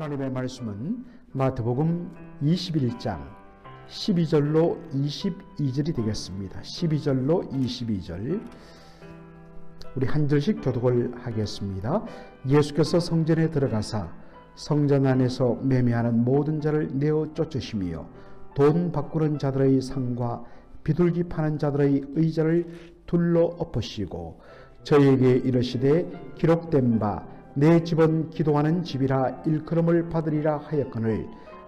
하나님의 말씀은 마태복음 21장 12절로 22절이 되겠습니다. 12절로 22절 우리 한 절씩 교독을 하겠습니다. 예수께서 성전에 들어가사 성전 안에서 매매하는 모든 자를 내어 쫓으시며 돈 바꾸는 자들의 상과 비둘기 파는 자들의 의자를 둘러 엎으시고 저희에게 이르시되 기록된 바 내 집은 기도하는 집이라 일컬음을 받으리라 하였거늘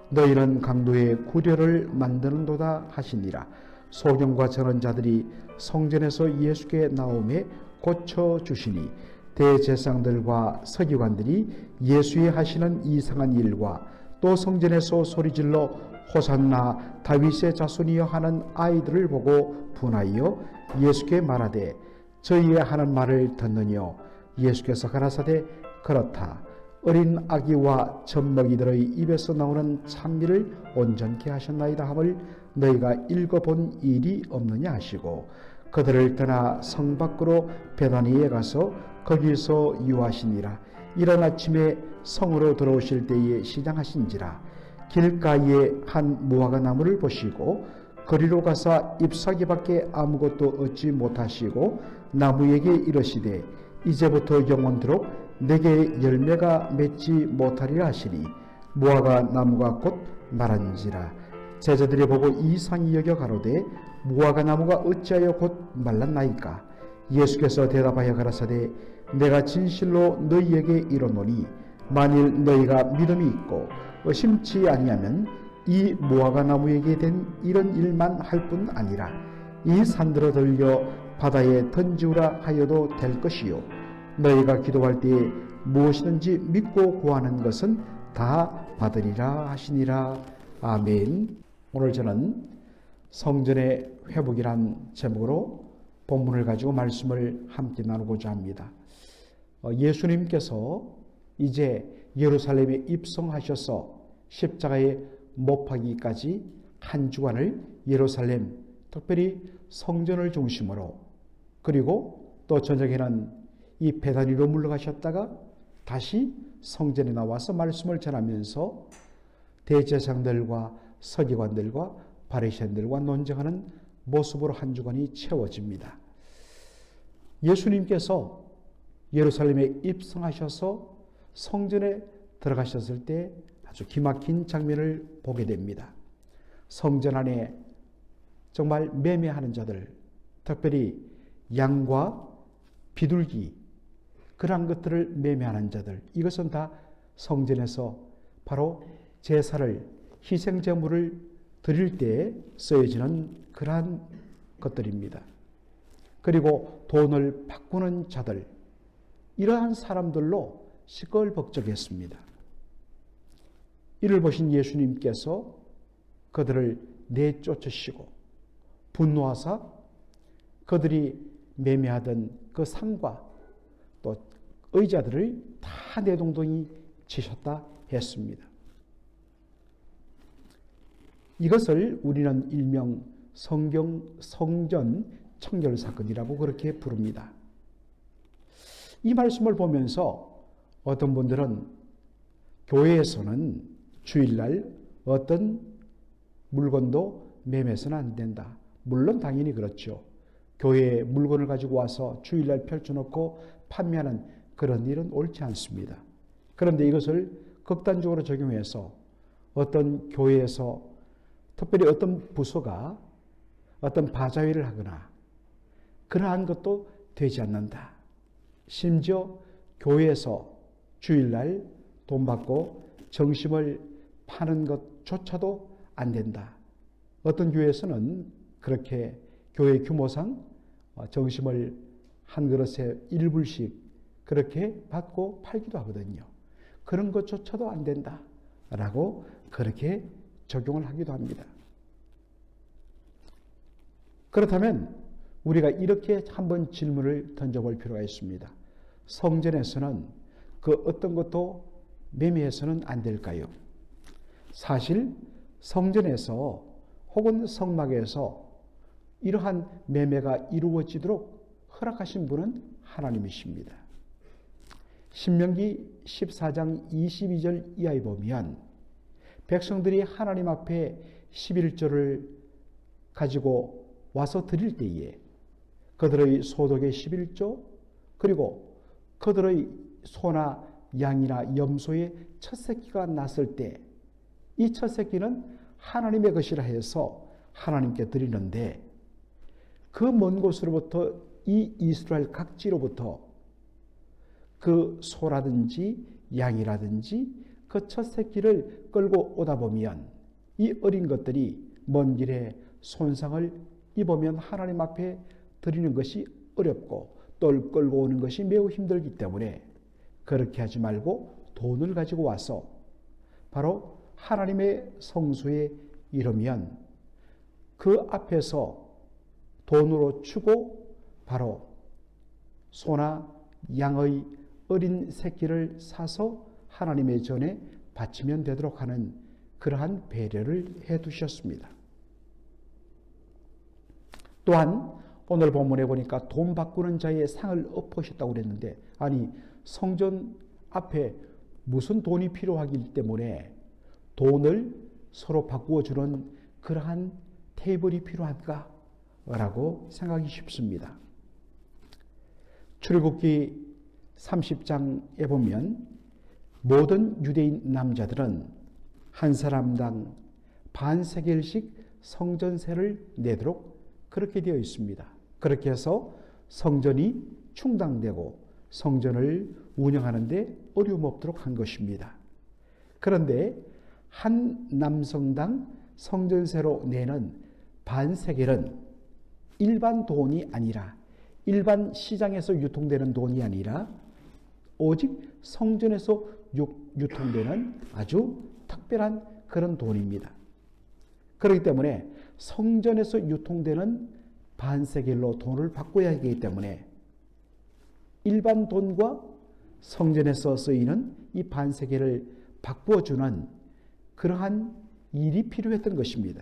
너희는 강도의 구려를 만드는도다 하시니라. 소경과 저런 자들이 성전에서 예수께 나오매 고쳐주시니 대제사장들과 서기관들이 예수의 하시는 이상한 일과 또 성전에서 소리질러 호산나 다윗의 자손이여 하는 아이들을 보고 분하여 예수께 말하되 저희의 하는 말을 듣느뇨. 예수께서 가라사대 그렇다. 어린 아기와 젖먹이들의 입에서 나오는 찬미를 온전케 하셨나이다 함을 너희가 읽어본 일이 없느냐 하시고 그들을 떠나 성 밖으로 베다니에 가서 거기서 유하시니라. 이른 아침에 성으로 들어오실 때에 시장하신지라. 길가에 한 무화과 나무를 보시고 거리로 가서 잎사귀밖에 아무것도 얻지 못하시고 나무에게 이르시되 이제부터 영원토록 내게 열매가 맺지 못하리라 하시니 무화과 나무가 곧 말한지라. 제자들이 보고 이상히 여겨 가로되 무화과 나무가 어찌하여 곧 말랐나이까. 예수께서 대답하여 가라사대 내가 진실로 너희에게 이르노니 만일 너희가 믿음이 있고 의심치 아니하면 이 무화과 나무에게 된 이런 일만 할 뿐 아니라 이 산들어 들려 바다에 던지우라 하여도 될 것이요 너희가 기도할 때에 무엇이든지 믿고 구하는 것은 다 받으리라 하시니라. 아멘. 오늘 저는 성전의 회복이란 제목으로 본문을 가지고 말씀을 함께 나누고자 합니다. 예수님께서 이제 예루살렘에 입성하셔서 십자가에 못 박이기까지 한 주간을 예루살렘, 특별히 성전을 중심으로 그리고 또 저녁에는 이 베다니로 물러가셨다가 다시 성전에 나와서 말씀을 전하면서 대제사장들과 서기관들과 바리새인들과 논쟁하는 모습으로 한 주간이 채워집니다. 예수님께서 예루살렘에 입성하셔서 성전에 들어가셨을 때 아주 기막힌 장면을 보게 됩니다. 성전 안에 정말 매매하는 자들, 특별히 양과 비둘기, 그러한 것들을 매매하는 자들, 이것은 다 성전에서 바로 제사를, 희생제물을 드릴 때에 쓰여지는 그러한 것들입니다. 그리고 돈을 바꾸는 자들, 이러한 사람들로 시끌벅적했습니다. 이를 보신 예수님께서 그들을 내쫓으시고 분노하사 그들이 매매하던 그 상과 또 의자들을 다 내동댕이 치셨다 했습니다. 이것을 우리는 일명 성전 청결 사건이라고 그렇게 부릅니다. 이 말씀을 보면서 어떤 분들은 교회에서는 주일날 어떤 물건도 매매해서는 안 된다. 물론 당연히 그렇죠. 교회에 물건을 가지고 와서 주일날 펼쳐놓고 판매하는 그런 일은 옳지 않습니다. 그런데 이것을 극단적으로 적용해서 어떤 교회에서 특별히 어떤 부서가 어떤 바자회를 하거나 그러한 것도 되지 않는다. 심지어 교회에서 주일날 돈 받고 정심을 파는 것조차도 안 된다. 어떤 교회에서는 그렇게 교회 규모상 정심을 한 그릇에 1불씩 그렇게 받고 팔기도 하거든요. 그런 것조차도 안 된다라고 그렇게 적용을 하기도 합니다. 그렇다면 우리가 이렇게 한번 질문을 던져볼 필요가 있습니다. 성전에서는 그 어떤 것도 매매해서는 안 될까요? 사실 성전에서 혹은 성막에서 이러한 매매가 이루어지도록 허락하신 분은 하나님이십니다. 신명기 14장 22절 이하에 보면 백성들이 하나님 앞에 11조를 가지고 와서 드릴 때에 그들의 소득의 11조 그리고 그들의 소나 양이나 염소의 첫 새끼가 났을 때 이 첫 새끼는 하나님의 것이라 해서 하나님께 드리는데 그 먼 곳으로부터 이 이스라엘 각지로부터 그 소라든지 양이라든지 그 첫 새끼를 끌고 오다 보면 이 어린 것들이 먼 길에 손상을 입으면 하나님 앞에 드리는 것이 어렵고 또 끌고 오는 것이 매우 힘들기 때문에 그렇게 하지 말고 돈을 가지고 와서 바로 하나님의 성소에 이르면 그 앞에서 돈으로 주고 바로 소나 양의 어린 새끼를 사서 하나님의 전에 바치면 되도록 하는 그러한 배려를 해 두셨습니다. 또한 오늘 본문에 보니까 돈 바꾸는 자의 상을 엎으셨다고 그랬는데 아니 성전 앞에 무슨 돈이 필요하기 때문에 돈을 서로 바꾸어주는 그러한 테이블이 필요한가? 라고 생각이 쉽습니다. 출애굽기 30장에 보면 모든 유대인 남자들은 한 사람당 반세겔씩 성전세를 내도록 그렇게 되어 있습니다. 그렇게 해서 성전이 충당되고 성전을 운영하는 데 어려움 없도록 한 것입니다. 그런데 한 남성당 성전세로 내는 반세겔은 일반 돈이 아니라 일반 시장에서 유통되는 돈이 아니라 오직 성전에서 유통되는 아주 특별한 그런 돈입니다. 그렇기 때문에 성전에서 유통되는 반세겔로 돈을 바꿔야 하기 때문에 일반 돈과 성전에서 쓰이는 이 반세겔을 바꾸어주는 그러한 일이 필요했던 것입니다.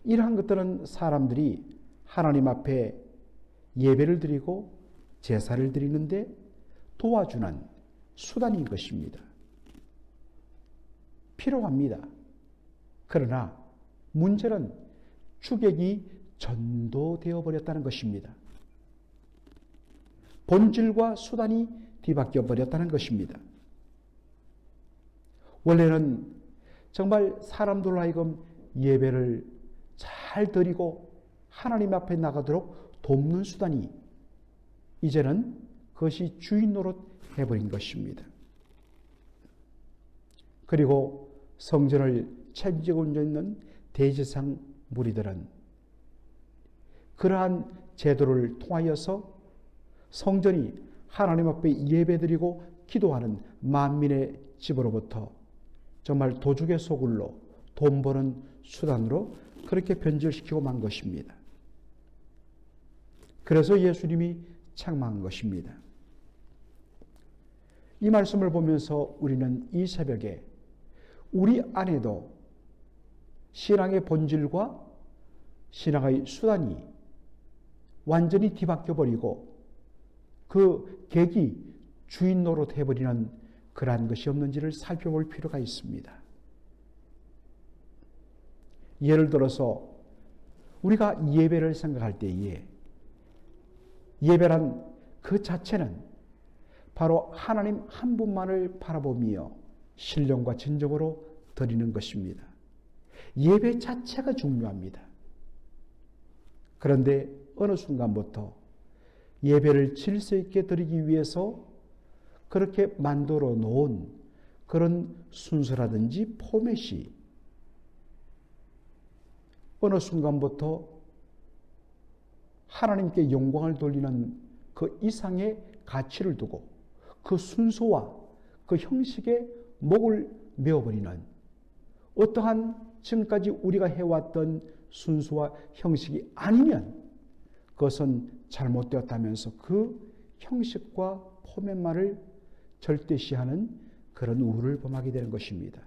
이러한 것들은 사람들이 하나님 앞에 예배를 드리고 제사를 드리는데 도와주는 수단인 것입니다. 필요합니다. 그러나 문제는 주객이 전도되어 버렸다는 것입니다. 본질과 수단이 뒤바뀌어 버렸다는 것입니다. 원래는 정말 사람들로 하여금 예배를 잘 드리고 하나님 앞에 나가도록 돕는 수단이 이제는 그것이 주인 노릇 해버린 것입니다. 그리고 성전을 책임지고 있는 대제사장 무리들은 그러한 제도를 통하여서 성전이 하나님 앞에 예배드리고 기도하는 만민의 집으로부터 정말 도둑의 소굴로 돈 버는 수단으로 그렇게 변질시키고 만 것입니다. 그래서 예수님이 책망한 것입니다. 이 말씀을 보면서 우리는 이 새벽에 우리 안에도 신앙의 본질과 신앙의 수단이 완전히 뒤바뀌어 버리고 그 객이 주인 노릇 해버리는 그러한 것이 없는지를 살펴볼 필요가 있습니다. 예를 들어서 우리가 예배를 생각할 때에 예배란 그 자체는 바로 하나님 한 분만을 바라보며 신령과 진정으로 드리는 것입니다. 예배 자체가 중요합니다. 그런데 어느 순간부터 예배를 질서 있게 드리기 위해서 그렇게 만들어 놓은 그런 순서라든지 포맷이 어느 순간부터 하나님께 영광을 돌리는 그 이상의 가치를 두고 그 순서와 그 형식에 목을 메어버리는 어떠한 지금까지 우리가 해왔던 순서와 형식이 아니면 그것은 잘못되었다면서 그 형식과 포맷만을 절대시하는 그런 우를 범하게 되는 것입니다.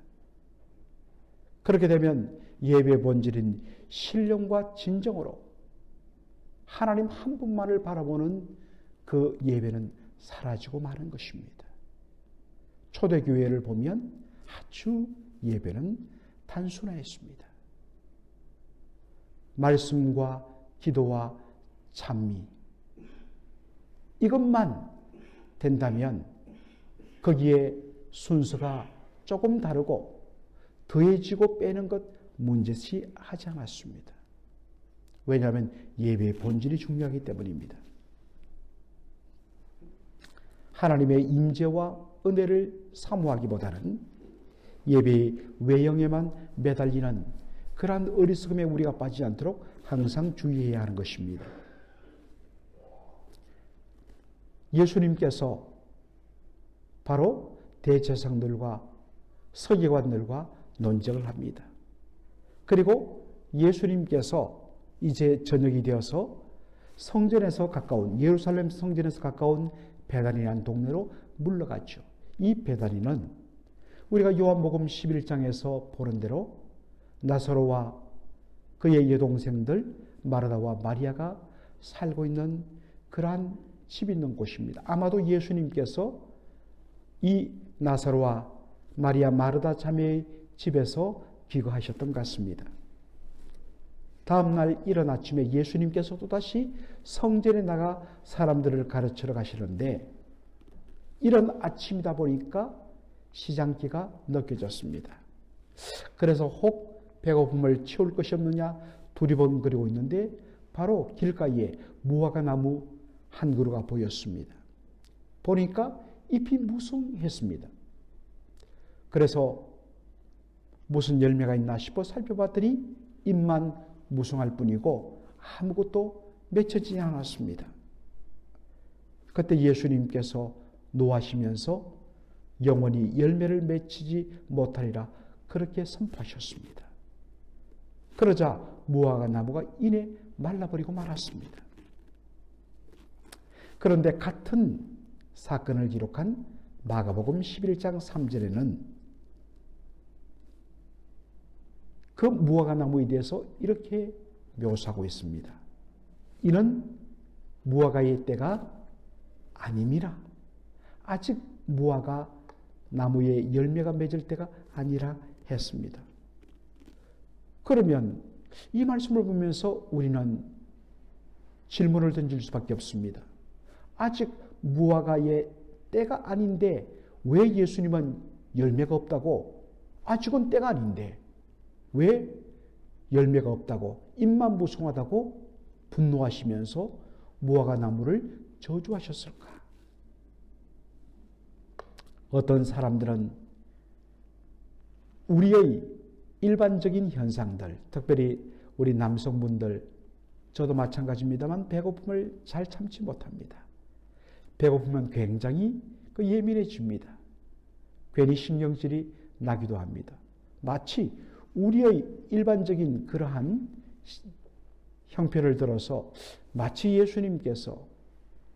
그렇게 되면 예배의 본질인 신령과 진정으로 하나님 한 분만을 바라보는 그 예배는 사라지고 마는 것입니다. 초대교회를 보면 아주 예배는 단순화했습니다. 말씀과 기도와 찬미, 이것만 된다면 거기에 순서가 조금 다르고 더해지고 빼는 것 문제시 하지 않았습니다. 왜냐하면 예배의 본질이 중요하기 때문입니다. 하나님의 임재와 은혜를 사모하기보다는 예배의 외형에만 매달리는 그러한 어리석음에 우리가 빠지지 않도록 항상 주의해야 하는 것입니다. 예수님께서 바로 대제사장들과 서기관들과 논쟁을 합니다. 그리고 예수님께서 이제 저녁이 되어서 성전에서 가까운, 예루살렘 성전에서 가까운 베다니라는 동네로 물러갔죠. 이 베다니는 우리가 요한복음 11장에서 보는 대로 나사로와 그의 여동생들 마르다와 마리아가 살고 있는 그러한 집이 있는 곳입니다. 아마도 예수님께서 이 나사로와 마리아 마르다 자매의 집에서 기거하셨던 것 같습니다. 다음 날 이른 아침에 예수님께서 또다시 성전에 나가 사람들을 가르치러 가시는데 이런 아침이다 보니까 시장기가 느껴졌습니다. 그래서 혹 배고픔을 채울 것이 없느냐 두리번거리고 있는데 바로 길가에 무화과 나무 한 그루가 보였습니다. 보니까 잎이 무성했습니다. 그래서 무슨 열매가 있나 싶어 살펴봤더니 잎만 무성할 뿐이고 아무것도 맺혀지지 않았습니다. 그때 예수님께서 노하시면서 영원히 열매를 맺히지 못하리라 그렇게 선포하셨습니다. 그러자 무화과 나무가 이내 말라버리고 말았습니다. 그런데 같은 사건을 기록한 마가복음 11장 3절에는 그 무화과 나무에 대해서 이렇게 묘사하고 있습니다. 이는 무화과의 때가 아님이라. 아직 무화과 나무에 열매가 맺을 때가 아니라 했습니다. 그러면 이 말씀을 보면서 우리는 질문을 던질 수밖에 없습니다. 아직 무화과의 때가 아닌데 왜 예수님은 열매가 없다고, 아직은 때가 아닌데 왜 열매가 없다고, 잎만 무성하다고 분노하시면서 무화과 나무를 저주하셨을까? 어떤 사람들은 우리의 일반적인 현상들, 특별히 우리 남성분들, 저도 마찬가지입니다만 배고픔을 잘 참지 못합니다. 배고프면 굉장히 예민해집니다. 괜히 신경질이 나기도 합니다. 마치 우리의 일반적인 그러한 형편을 들어서 마치 예수님께서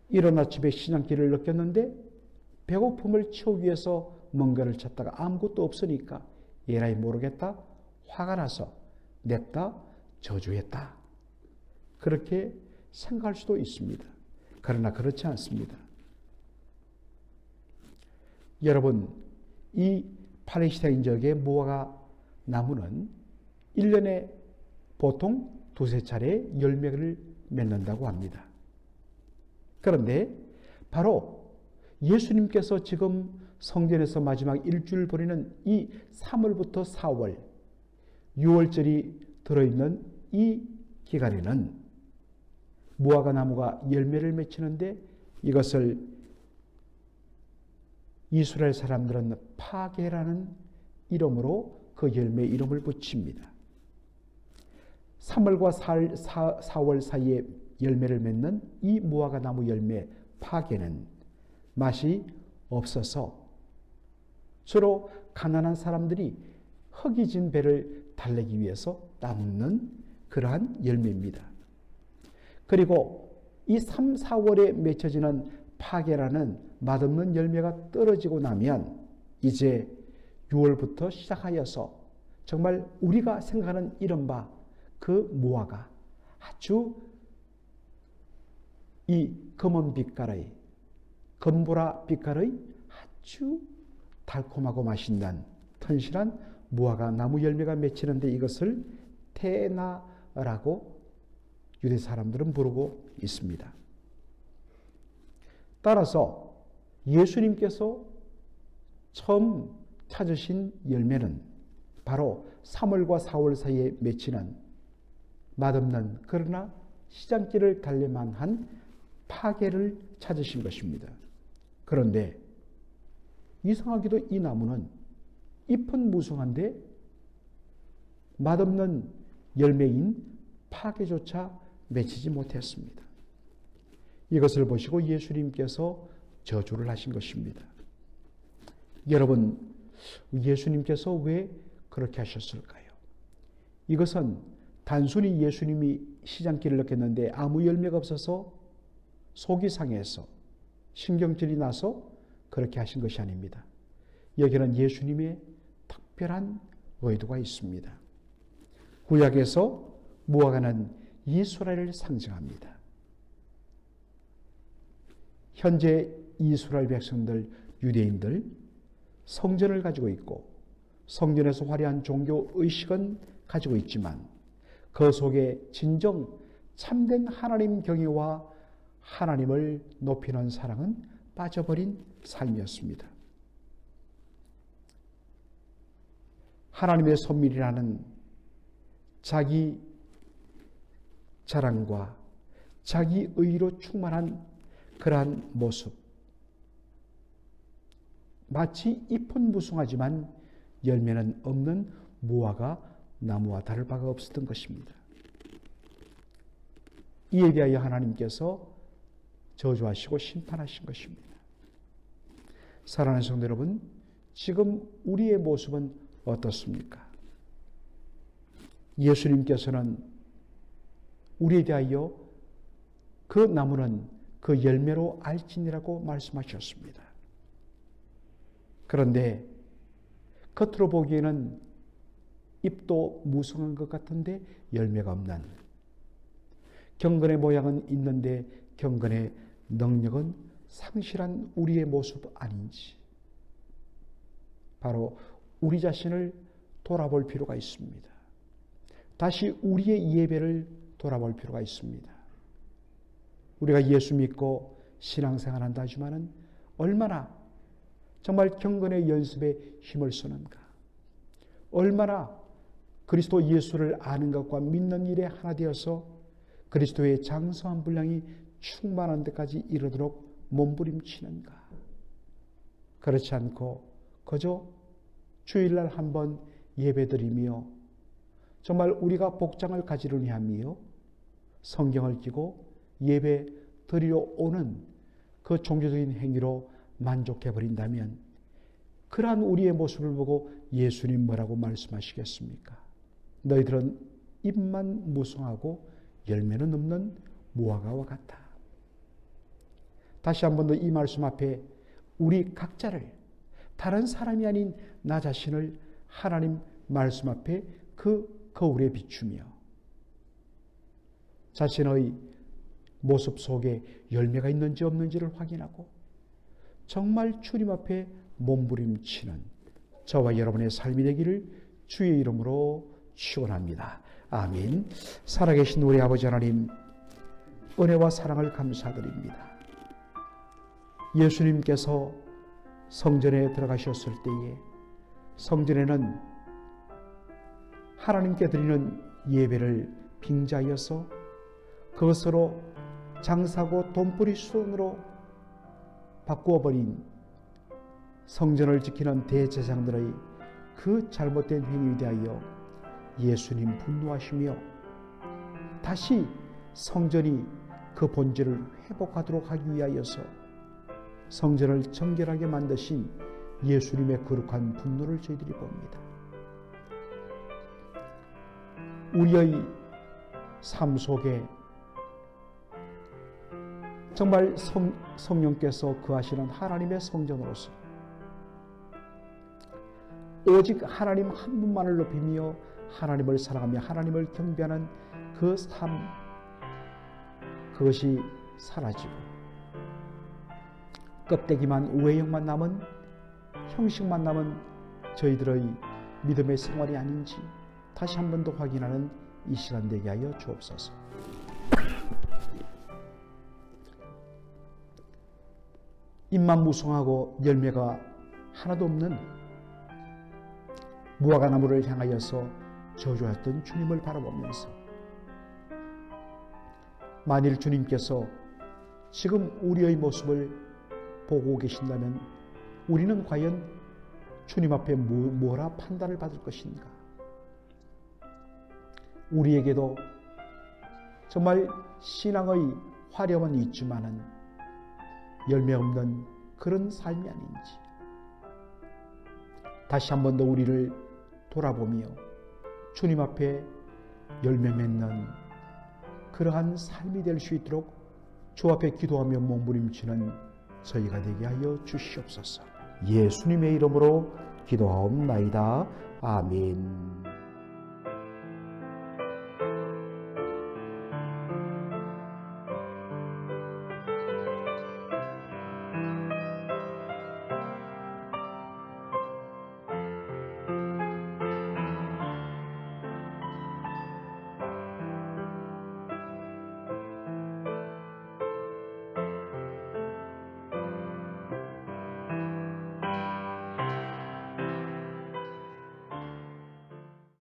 이른 아침에 신앙길을 느꼈는데 배고픔을 채우기 위해서 뭔가를 찾다가 아무것도 없으니까 에라이 모르겠다, 화가 나서 냅다 저주했다. 그렇게 생각할 수도 있습니다. 그러나 그렇지 않습니다. 여러분, 이 팔레스타인 지역의 무화과 나무는 1년에 보통 두세 차례 열매를 맺는다고 합니다. 그런데 바로 예수님께서 지금 성전에서 마지막 일주일 보내는 이 3월부터 4월, 6월절이 들어있는 이 기간에는 무화과 나무가 열매를 맺히는데 이것을 이스라엘 사람들은 파게라는 이름으로 그 열매 이름을 붙입니다. 3월과 4월 사이에 열매를 맺는 이 무화과 나무 열매 파게는 맛이 없어서 주로 가난한 사람들이 허기진 배를 달래기 위해서 따먹는 그러한 열매입니다. 그리고 이 3, 4월에 맺혀지는 파게라는 맛없는 열매가 떨어지고 나면 이제 6월부터 시작하여서 정말 우리가 생각하는 이른바 그 무화과, 아주 이 검은 빛깔의 금보라 빛깔의 아주 달콤하고 맛있는 튼실한 무화과 나무 열매가 맺히는데 이것을 테나라고 유대 사람들은 부르고 있습니다. 따라서 예수님께서 처음 찾으신 열매는 바로 3월과 4월 사이에 맺히는 맛없는 그러나 시장길을 갈래만한 파게를 찾으신 것입니다. 그런데 이상하게도 이 나무는 잎은 무성한데 맛없는 열매인 파게조차 맺히지 못했습니다. 이것을 보시고 예수님께서 저주를 하신 것입니다. 여러분, 예수님께서 왜 그렇게 하셨을까요? 이것은 단순히 예수님이 시장길을 넣겠는데 아무 열매가 없어서 속이 상해서 신경질이 나서 그렇게 하신 것이 아닙니다. 여기는 예수님의 특별한 의도가 있습니다. 구약에서 무화과는 이스라엘을 상징합니다. 현재 이스라엘 백성들, 유대인들 성전을 가지고 있고 성전에서 화려한 종교 의식은 가지고 있지만 그 속에 진정 참된 하나님 경외와 하나님을 높이는 사랑은 빠져버린 삶이었습니다. 하나님의 선밀이라는 자기 자랑과 자기 의로 충만한 그러한 모습, 마치 잎은 무성하지만 열매는 없는 무화과 나무와 다를 바가 없었던 것입니다. 이에 대하여 하나님께서 저주하시고 심판하신 것입니다. 사랑하는 성도 여러분, 지금 우리의 모습은 어떻습니까? 예수님께서는 우리에 대하여 그 나무는 그 열매로 알지니라고 말씀하셨습니다. 그런데 겉으로 보기에는 잎도 무성한 것 같은데 열매가 없는, 경건의 모양은 있는데 경건의 능력은 상실한 우리의 모습 아닌지, 바로 우리 자신을 돌아볼 필요가 있습니다. 다시 우리의 예배를 돌아볼 필요가 있습니다. 우리가 예수 믿고 신앙생활 한다 하지만은 얼마나 정말 경건의 연습에 힘을 쓰는가, 얼마나 그리스도 예수를 아는 것과 믿는 일에 하나 되어서 그리스도의 장성한 분량이 충만한 데까지 이르도록 몸부림치는가. 그렇지 않고 그저 주일날 한번 예배드리며 정말 우리가 복장을 가지런히 하며 성경을 끼고 예배 드리러 오는 그 종교적인 행위로 만족해버린다면 그러한 우리의 모습을 보고 예수님 뭐라고 말씀하시겠습니까? 너희들은 잎만 무성하고 열매는 없는 무화과와 같다. 다시 한 번 더 이 말씀 앞에 우리 각자를, 다른 사람이 아닌 나 자신을 하나님 말씀 앞에 그 거울에 비추며 자신의 모습 속에 열매가 있는지 없는지를 확인하고 정말 주님 앞에 몸부림치는 저와 여러분의 삶이 되기를 주의 이름으로 축원합니다. 아멘. 살아계신 우리 아버지 하나님, 은혜와 사랑을 감사드립니다. 예수님께서 성전에 들어가셨을 때에 성전에는 하나님께 드리는 예배를 빙자하여서 그것으로 장사고 돈벌이 수단으로 바꾸어버린 성전을 지키는 대제사장들의 그 잘못된 행위에 대하여 예수님 분노하시며 다시 성전이 그 본질을 회복하도록 하기 위하여서 성전을 정결하게 만드신 예수님의 거룩한 분노를 저희들이 봅니다. 우리의 삶 속에 정말 성령께서 거하시는 하나님의 성전으로서 오직 하나님 한 분만을 높이며 하나님을 사랑하며 하나님을 경배하는 그 삶, 그것이 사라지고 껍데기만 외형만 남은 형식만 남은 저희들의 믿음의 생활이 아닌지 다시 한 번 더 확인하는 이 시간 되게 하여 주옵소서. 잎만 무성하고 열매가 하나도 없는 무화과 나무를 향하여서 저주하였던 주님을 바라보면서 만일 주님께서 지금 우리의 모습을 보고 계신다면 우리는 과연 주님 앞에 뭐라 판단을 받을 것인가? 우리에게도 정말 신앙의 화려함은 있지만은 열매 없는 그런 삶이 아닌지 다시 한 번 더 우리를 돌아보며 주님 앞에 열매 맺는 그러한 삶이 될 수 있도록 주 앞에 기도하며 몸부림치는 저희가 되게 하여 주시옵소서. 예수님의 이름으로 기도하옵나이다. 아멘.